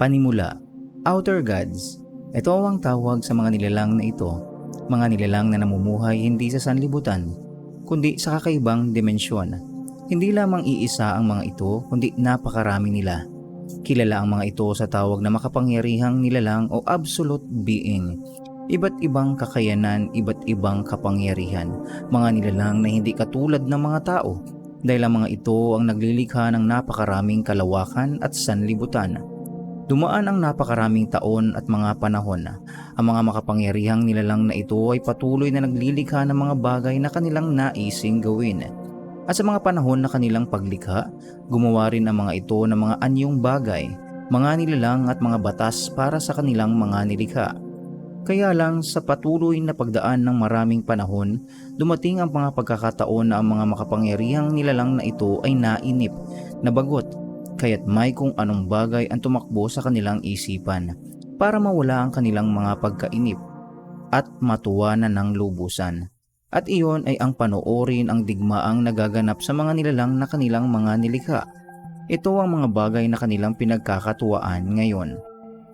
Panimula, Outer Gods. Ito ang tawag sa mga nilalang na ito, mga nilalang na namumuhay hindi sa sanlibutan, kundi sa kakaibang dimensyon. Hindi lamang iisa ang mga ito, kundi napakarami nila. Kilala ang mga ito sa tawag na makapangyarihang nilalang o absolute being. Iba't ibang kakayanan, iba't ibang kapangyarihan, mga nilalang na hindi katulad ng mga tao, dahil ang mga ito ang naglilikha ng napakaraming kalawakan at sanlibutan. Dumaan ang napakaraming taon at mga panahon. Ang mga makapangyarihang nilalang na ito ay patuloy na naglilikha ng mga bagay na kanilang naising gawin. At sa mga panahon na kanilang paglikha, gumawa rin ang mga ito ng mga anyong bagay, mga nilalang at mga batas para sa kanilang mga nilikha. Kaya lang sa patuloy na pagdaan ng maraming panahon, dumating ang mga pagkakataon na ang mga makapangyarihang nilalang na ito ay nainip, nabagot, kaya't may kung anong bagay ang tumakbo sa kanilang isipan para mawala ang kanilang mga pagkainip at matuwanan ng lubusan. At iyon ay ang panoorin ang digmaang nagaganap sa mga nilalang na kanilang mga nilikha. Ito ang mga bagay na kanilang pinagkakatuwaan ngayon.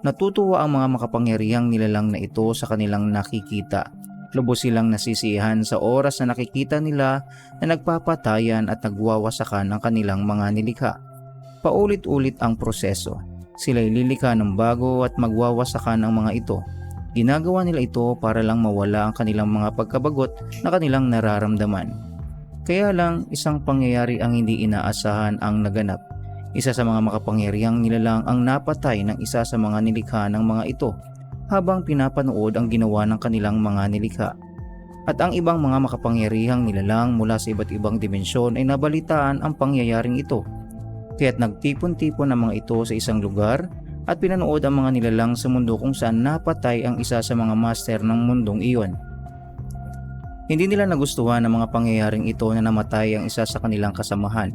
Natutuwa ang mga makapangyarihang nilalang na ito sa kanilang nakikita. Lubos silang nasisiyahan sa oras na nakikita nila na nagpapatayan at nagwawasakan ang kanilang mga nilikha. Paulit-ulit ang proseso. Sila'y lilikha ng bago at magwawasakan ang mga ito. Ginagawa nila ito para lang mawala ang kanilang mga pagkabagot na kanilang nararamdaman. Kaya lang isang pangyayari ang hindi inaasahan ang naganap. Isa sa mga makapangyarihang nilalang ang napatay ng isa sa mga nilikha ng mga ito habang pinapanood ang ginawa ng kanilang mga nilikha. At ang ibang mga makapangyarihang nilalang mula sa iba't ibang dimensyon ay nabalitaan ang pangyayaring ito. Kaya't nagtipon-tipon ang mga ito sa isang lugar at pinanood ang mga nilalang sa mundo kung saan napatay ang isa sa mga master ng mundong iyon. Hindi nila nagustuhan ang mga pangyayaring ito na namatay ang isa sa kanilang kasamahan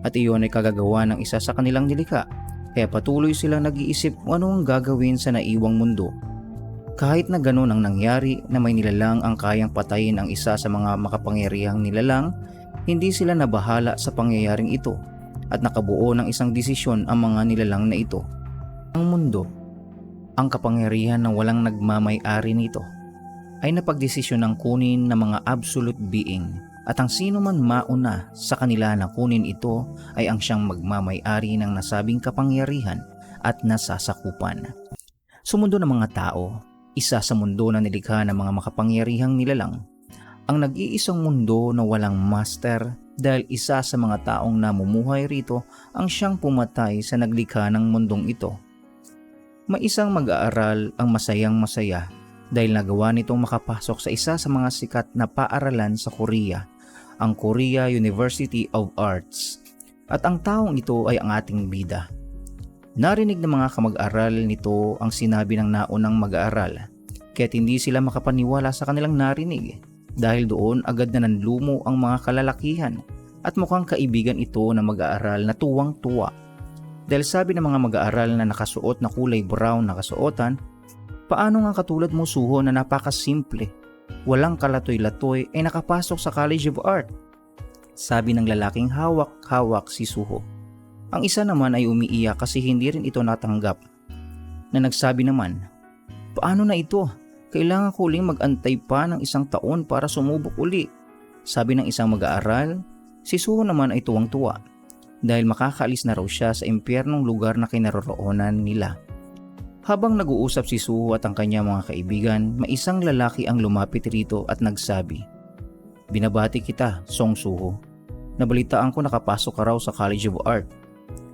at iyon ay kagagawa ng isa sa kanilang nilikha, kaya patuloy silang nag-iisip kung ano ang gagawin sa naiwang mundo. Kahit na ganoon ang nangyari na may nilalang ang kayang patayin ang isa sa mga makapangyarihang nilalang, hindi sila nabahala sa pangyayaring ito at nakabuo ng isang desisyon ang mga nilalang na ito. Ang mundo, ang kapangyarihan na walang nagmamay-ari nito, ay napagdesisyon ng kunin ng mga absolute being at ang sino man mauna sa kanila na kunin ito ay ang siyang magmamay-ari ng nasabing kapangyarihan at nasasakupan. Sa mundo ng mga tao, isa sa mundo na nilikha ng mga makapangyarihang nilalang, ang nag-iisang mundo na walang master dahil isa sa mga taong namumuhay rito ang siyang pumatay sa naglikha ng mundong ito. May isang mag-aaral ang masayang-masaya dahil nagawa nitong makapasok sa isa sa mga sikat na paaralan sa Korea, ang Korea University of Arts. At ang taong ito ay ang ating bida. Narinig ng mga kamag-aral nito ang sinabi ng naunang mag-aaral, kaya't hindi sila makapaniwala sa kanilang narinig. Dahil doon agad na nanlumo ang mga kalalakihan at mukhang kaibigan ito na mag-aaral na tuwang-tuwa. Dahil sabi ng mga mag-aaral na nakasuot na kulay brown na kasuotan, paano nga katulad mo Suho na napakasimple, walang kalatoy-latoy ay nakapasok sa College of Art? Sabi ng lalaking hawak-hawak si Suho. Ang isa naman ay umiiyak kasi hindi rin ito natanggap. Na nagsabi naman, paano na ito? Kailangan ko uling mag-antay pa ng 1 taon para sumubok uli. Sabi ng isang mag-aaral, si Suho naman ay tuwang-tuwa dahil makakaalis na raw siya sa impyernong lugar na kinaroroonan nila. Habang nag-uusap si Suho at ang kanyang mga kaibigan, may isang lalaki ang lumapit rito at nagsabi, binabati kita, Song Suho. Nabalitaan ko nakapasok ka raw sa College of Art.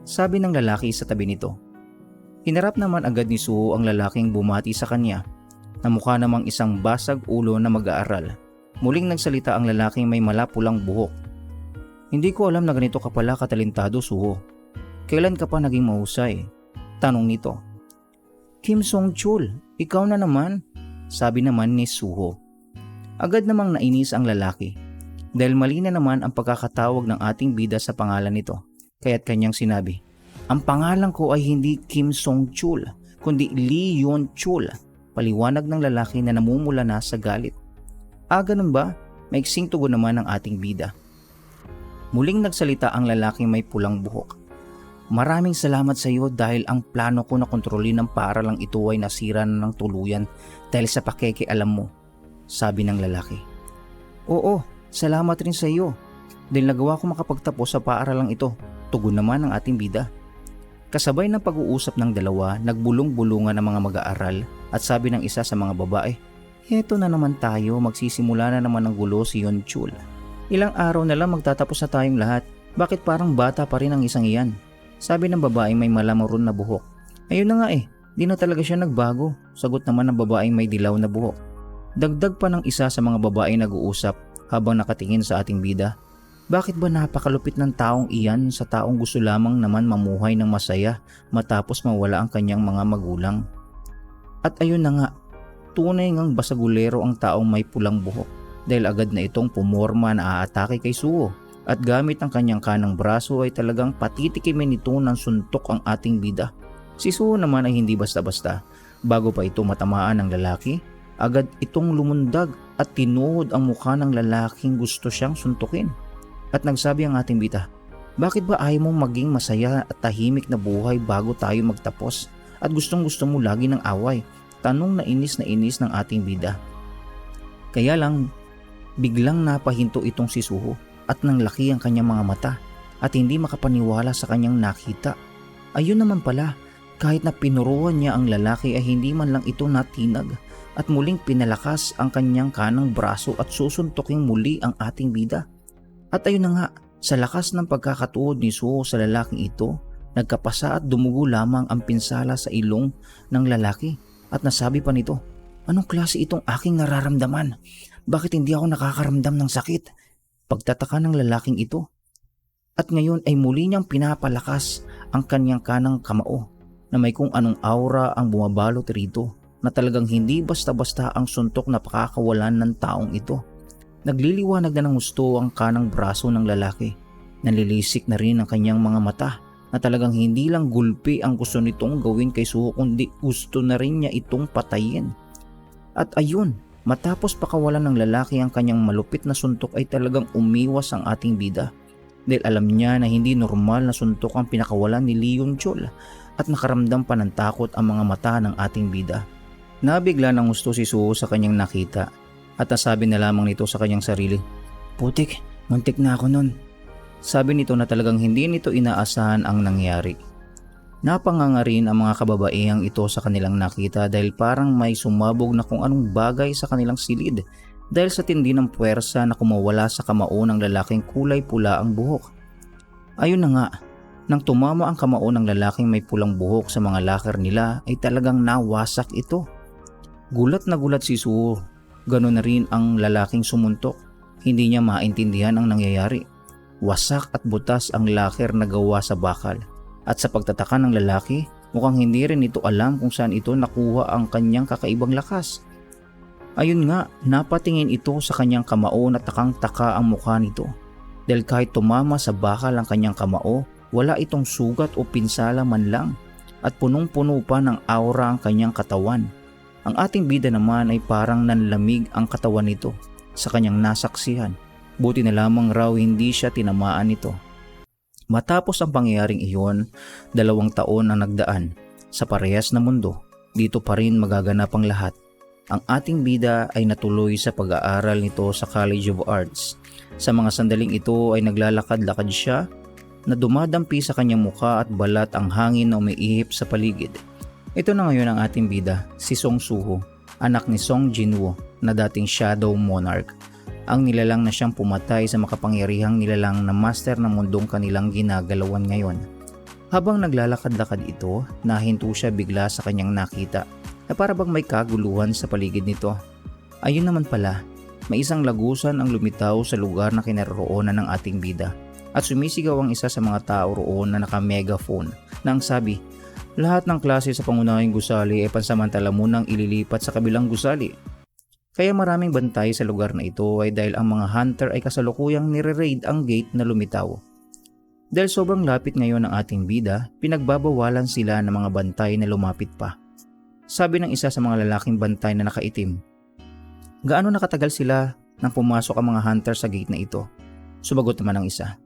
Sabi ng lalaki sa tabi nito. Hinarap naman agad ni Suho ang lalaking bumati sa kanya na mukha namang isang basag ulo na mag-aaral. Muling nagsalita ang lalaking may malapulang buhok. Hindi ko alam na ganito ka pala katalentado, Suho. Kailan ka pa naging mahusay? Tanong nito. Kim Song-chul, ikaw na naman, sabi naman ni Suho. Agad namang nainis ang lalaki dahil mali na naman ang pagkakatawag ng ating bida sa pangalan nito. Kaya't kanyang sinabi, ang pangalan ko ay hindi Kim Song-chul, kundi Lee Yun-chul. Paliwanag ng lalaki na namumula na sa galit. Ganun ba? Maiksing tugon naman ng ating bida. Muling nagsalita ang lalaking may pulang buhok. Maraming salamat sa iyo dahil ang plano ko na kontrolin ang paaralang ito ay nasira na ng tuluyan dahil sa pakikialam mo, sabi ng lalaki. Oo, salamat rin sa iyo dahil nagawa ko makapagtapos sa paaralang ito, tugon naman ng ating bida. Kasabay ng pag-uusap ng dalawa, nagbulong-bulungan ang mga mag-aaral at sabi ng isa sa mga babae, "Heto na naman tayo, magsisimula na naman ng gulo si Yonchul. Ilang araw na lang magtatapos na tayong lahat, bakit parang bata pa rin ang isang iyan?" Sabi ng babaeng may malamaron na buhok. Ayun na nga di na talaga siya nagbago, sagot naman ng babaeng may dilaw na buhok. Dagdag pa ng isa sa mga babaeng nag-uusap habang nakatingin sa ating bida. Bakit ba napakalupit ng taong iyan sa taong gusto lamang naman mamuhay ng masaya matapos mawala ang kanyang mga magulang? At ayun na nga, tunay ngang basagulero ang taong may pulang buhok dahil agad na itong pumorma na aatake kay Suo. At gamit ang kanyang kanang braso ay talagang patitikimin nito ng suntok ang ating bida. Si Suho naman ay hindi basta-basta. Bago pa ito matamaan ng lalaki, agad itong lumundag at tinuhod ang mukha ng lalaking gusto siyang suntukin. At nagsabi ang ating bida, bakit ba ayaw mong maging masaya at tahimik na buhay bago tayo magtapos? At gustong gusto mo lagi ng away? Tanong na inis ng ating bida. Kaya lang, biglang napahinto itong si Suho. At nang laki ang kanyang mga mata at hindi makapaniwala sa kanyang nakita. Ayun naman pala, kahit na pinuruan niya ang lalaki ay hindi man lang ito natinag at muling pinalakas ang kanyang kanang braso at susuntuking muli ang ating bida. At ayun na nga, sa lakas ng pagkakatuod ni Suho sa lalaking ito, nagkapasa at dumugo lamang ang pinsala sa ilong ng lalaki at nasabi pa nito, anong klase itong aking nararamdaman? Bakit hindi ako nakakaramdam ng sakit? Pagtataka ng lalaking ito. At ngayon ay muli niyang pinapalakas ang kanyang kanang kamao na may kung anong aura ang bumabalot rito na talagang hindi basta-basta ang suntok na pakakawalan ng taong ito. Nagliliwanag na ng gusto ang kanang braso ng lalaki. Nalilisik na rin ang kanyang mga mata na talagang hindi lang gulpi ang gusto nitong gawin kay Suho kundi gusto na rin niya itong patayin. At ayun, matapos pakawalan ng lalaki ang kanyang malupit na suntok ay talagang umiwas ang ating bida dahil alam niya na hindi normal na suntok ang pinakawalan ni Leon Chol at nakaramdam pa ng takot ang mga mata ng ating bida. Nabigla ng gusto si Suho sa kanyang nakita at nasabi na lamang nito sa kanyang sarili, putik, muntik na ako nun. Sabi nito na talagang hindi nito inaasahan ang nangyari. Napanganga rin ang mga kababaihang ito sa kanilang nakita dahil parang may sumabog na kung anong bagay sa kanilang silid dahil sa tindi ng puwersa na kumawala sa kamao ng lalaking kulay pula ang buhok. Ayun na nga, nang tumama ang kamao ng lalaking may pulang buhok sa mga locker nila ay talagang nawasak ito. Gulat na gulat si Suho, ganoon na rin ang lalaking sumuntok. Hindi niya maintindihan ang nangyayari. Wasak at butas ang locker na gawa sa bakal. At sa pagtataka ng lalaki, mukhang hindi rin ito alam kung saan ito nakuha ang kanyang kakaibang lakas. Ayun nga, napatingin ito sa kanyang kamao na takang-taka ang mukha nito. Dahil kahit tumama sa bakal ang kanyang kamao, wala itong sugat o pinsala man lang at punong-puno pa ng aura ang kanyang katawan. Ang ating bida naman ay parang nanlamig ang katawan nito sa kanyang nasaksihan. Buti na lamang raw hindi siya tinamaan nito. Matapos ang pangyayaring iyon, 2 taon ang nagdaan. Sa parehas na mundo, dito pa rin magaganap ang lahat. Ang ating bida ay natuloy sa pag-aaral nito sa College of Arts. Sa mga sandaling ito ay naglalakad-lakad siya na dumadampi sa kanyang muka at balat ang hangin na umiihip sa paligid. Ito na ngayon ang ating bida, si Song Suho, anak ni Song Jinwoo na dating Shadow Monarch. Ang nilalang na siyang pumatay sa makapangyarihang nilalang na master ng mundong kanilang ginagalawan ngayon. Habang naglalakad-lakad ito, nahinto siya bigla sa kanyang nakita na para bang may kaguluhan sa paligid nito. Ayun naman pala, may isang lagusan ang lumitaw sa lugar na kinaroroonan ng ating bida at sumisigaw ang isa sa mga tao roon na naka-megaphone na ang sabi, lahat ng klase sa pangunahing gusali ay pansamantala munang ililipat sa kabilang gusali. Kaya maraming bantay sa lugar na ito ay dahil ang mga hunter ay kasalukuyang nire-raid ang gate na lumitaw. Dahil sobrang lapit ngayon ng ating bida, pinagbabawalan sila ng mga bantay na lumapit pa. Sabi ng isa sa mga lalaking bantay na nakaitim, gaano nakatagal sila nang pumasok ang mga hunter sa gate na ito? Sumagot naman ang isa,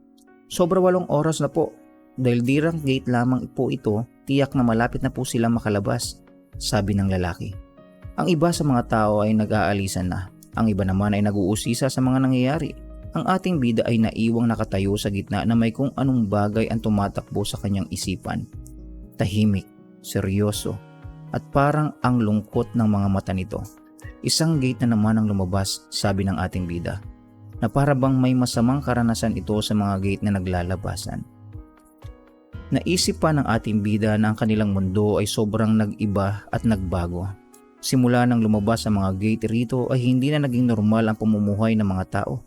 sobra 8 oras na po. Dahil dirang gate lamang po ito, tiyak na malapit na po silang makalabas, sabi ng lalaki. Ang iba sa mga tao ay nag-aalisan na. Ang iba naman ay nag-uusisa sa mga nangyayari. Ang ating bida ay naiwang nakatayo sa gitna na may kung anong bagay ang tumatakbo sa kanyang isipan. Tahimik, seryoso, at parang ang lungkot ng mga mata nito. Isang gate na naman ang lumabas, sabi ng ating bida, na para bang may masamang karanasan ito sa mga gate na naglalabasan. Naisip pa ng ating bida na ang kanilang mundo ay sobrang nag-iba at nagbago. Simula nang lumabas ang mga gate rito ay hindi na naging normal ang pamumuhay ng mga tao.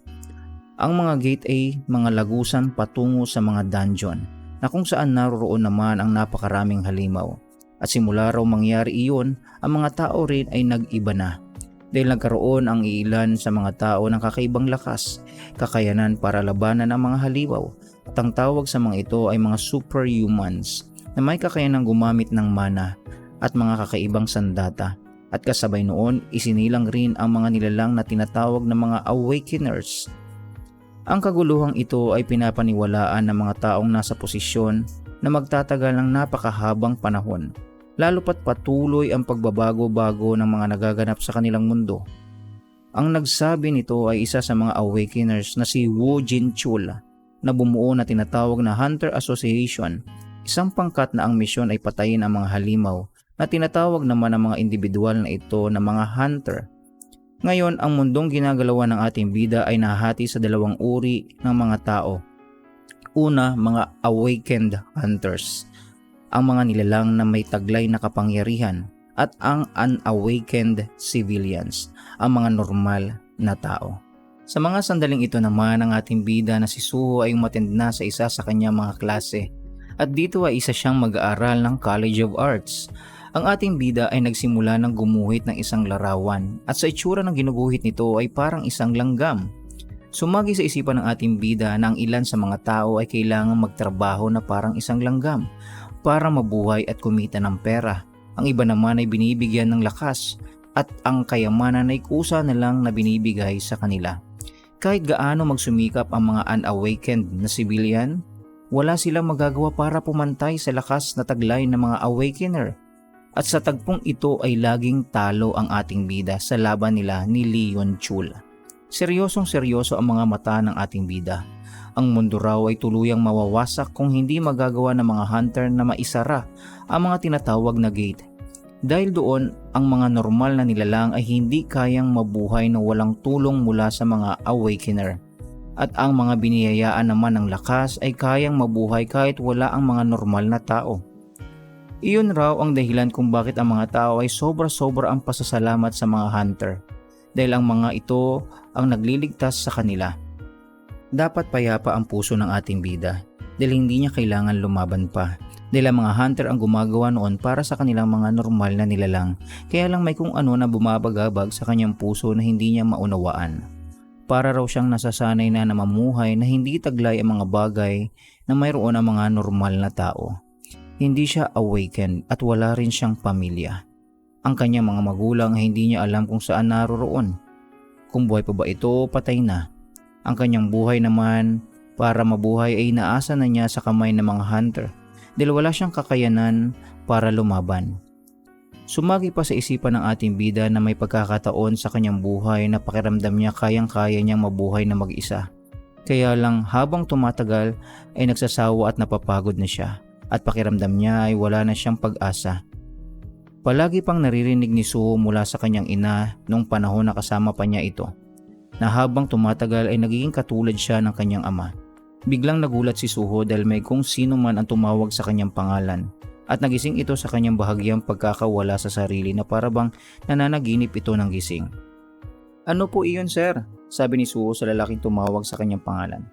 Ang mga gate ay mga lagusan patungo sa mga dungeon na kung saan naroon naman ang napakaraming halimaw. At simula raw mangyari iyon, ang mga tao rin ay nag-iba na. Dahil nagkaroon ang ilan sa mga tao ng kakaibang lakas, kakayanan para labanan ang mga halimaw. At ang tawag sa mga ito ay mga superhumans na may kakayanang gumamit ng mana at mga kakaibang sandata. At kasabay noon, isinilang rin ang mga nilalang na tinatawag na mga awakeners. Ang kaguluhang ito ay pinapaniwalaan ng mga taong nasa posisyon na magtatagal ng napakahabang panahon, lalo pat patuloy ang pagbabago-bago ng mga nagaganap sa kanilang mundo. Ang nagsabi nito ay isa sa mga awakeners na si Wu Jinchul na bumuo na tinatawag na Hunter Association, isang pangkat na ang misyon ay patayin ang mga halimaw na tinatawag naman ang mga individual na ito na mga hunter. Ngayon, ang mundong ginagalawan ng ating bida ay nahati sa dalawang uri ng mga tao. Una, mga awakened hunters, ang mga nilalang na may taglay na kapangyarihan, at ang unawakened civilians, ang mga normal na tao. Sa mga sandaling ito naman, ang ating bida na si Suho ay umattend na sa isa sa kanyang mga klase, at dito ay isa siyang mag-aaral ng College of Arts. Ang ating bida ay nagsimula ng gumuhit ng isang larawan at sa itsura ng ginuguhit nito ay parang isang langgam. Sumagi sa isipan ng ating bida na ang ilan sa mga tao ay kailangang magtrabaho na parang isang langgam para mabuhay at kumita ng pera. Ang iba naman ay binibigyan ng lakas at ang kayamanan ay kusa na lang na binibigay sa kanila. Kahit gaano magsumikap ang mga unawakened na civilian, wala silang magagawa para pumantay sa lakas na taglay ng mga awakener. At sa tagpong ito ay laging talo ang ating bida sa laban nila ni Leon Chul. Seryosong seryoso ang mga mata ng ating bida. Ang mundo raw ay tuluyang mawawasak kung hindi magagawa ng mga hunter na maisara ang mga tinatawag na gate. Dahil doon, ang mga normal na nilalang ay hindi kayang mabuhay na walang tulong mula sa mga awakener. At ang mga biniyayaan naman ng lakas ay kayang mabuhay kahit wala ang mga normal na tao. Iyon raw ang dahilan kung bakit ang mga tao ay sobra-sobra ang pasasalamat sa mga hunter. Dahil ang mga ito ang nagliligtas sa kanila. Dapat payapa ang puso ng ating bida dahil hindi niya kailangan lumaban pa. Dahil ang mga hunter ang gumagawa noon para sa kanilang mga normal na nilalang. Kaya lang may kung ano na bumabagabag sa kanyang puso na hindi niya maunawaan. Para raw siyang nasasanay na mamuhay na hindi taglay ang mga bagay na mayroon ang mga normal na tao. Hindi siya awakened at wala rin siyang pamilya. Ang kanyang mga magulang ay hindi niya alam kung saan naroroon. Kung buhay pa ba ito, patay na. Ang kanyang buhay naman para mabuhay ay inaasa na niya sa kamay ng mga hunter dahil wala siyang kakayanan para lumaban. Sumagi pa sa isipan ng ating bida na may pagkakataon sa kanyang buhay na pakiramdam niya kayang-kaya niyang mabuhay na mag-isa. Kaya lang habang tumatagal ay nagsasawa at napapagod na siya. At pakiramdam niya ay wala na siyang pag-asa. Palagi pang naririnig ni Suho mula sa kanyang ina noong panahon na kasama pa niya ito, na habang tumatagal ay nagiging katulad siya ng kanyang ama. Biglang nagulat si Suho dahil may kung sino man ang tumawag sa kanyang pangalan at nagising ito sa kanyang bahagyang pagkakawala sa sarili na parabang nananaginip ito ng gising. "Ano po iyon, sir?" sabi ni Suho sa lalaking tumawag sa kanyang pangalan.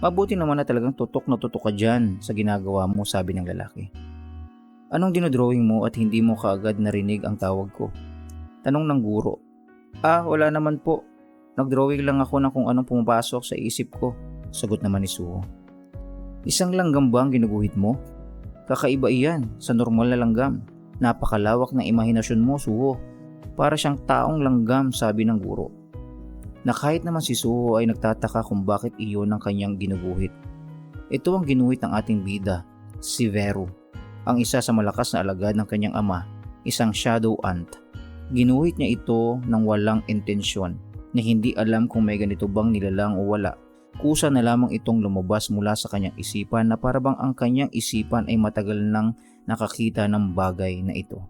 "Mabuti naman na talagang tutok na tutok ka dyan sa ginagawa mo," sabi ng lalaki. "Anong dinodrawing mo at hindi mo kaagad narinig ang tawag ko?" tanong ng guro. Wala naman po. Nagdrawing lang ako ng kung anong pumapasok sa isip ko," sagot naman ni Suho. "Isang langgam ba ang ginuguhit mo? Kakaiba iyan sa normal na langgam. Napakalawak ng imahinasyon mo, Suho. Para siyang taong langgam," sabi ng guro. Na kahit naman si Suho ay nagtataka kung bakit iyon ang kanyang ginuguhit. Ito ang ginuhit ng ating bida si Vero, ang isa sa malakas na alagad ng kanyang ama, isang shadow ant. Ginuhit niya ito ng walang intensyon, na hindi alam kung may ganito bang nilalang o wala. Kusa na lamang itong lumabas mula sa kanyang isipan na parabang ang kanyang isipan ay matagal nang nakakita ng bagay na ito.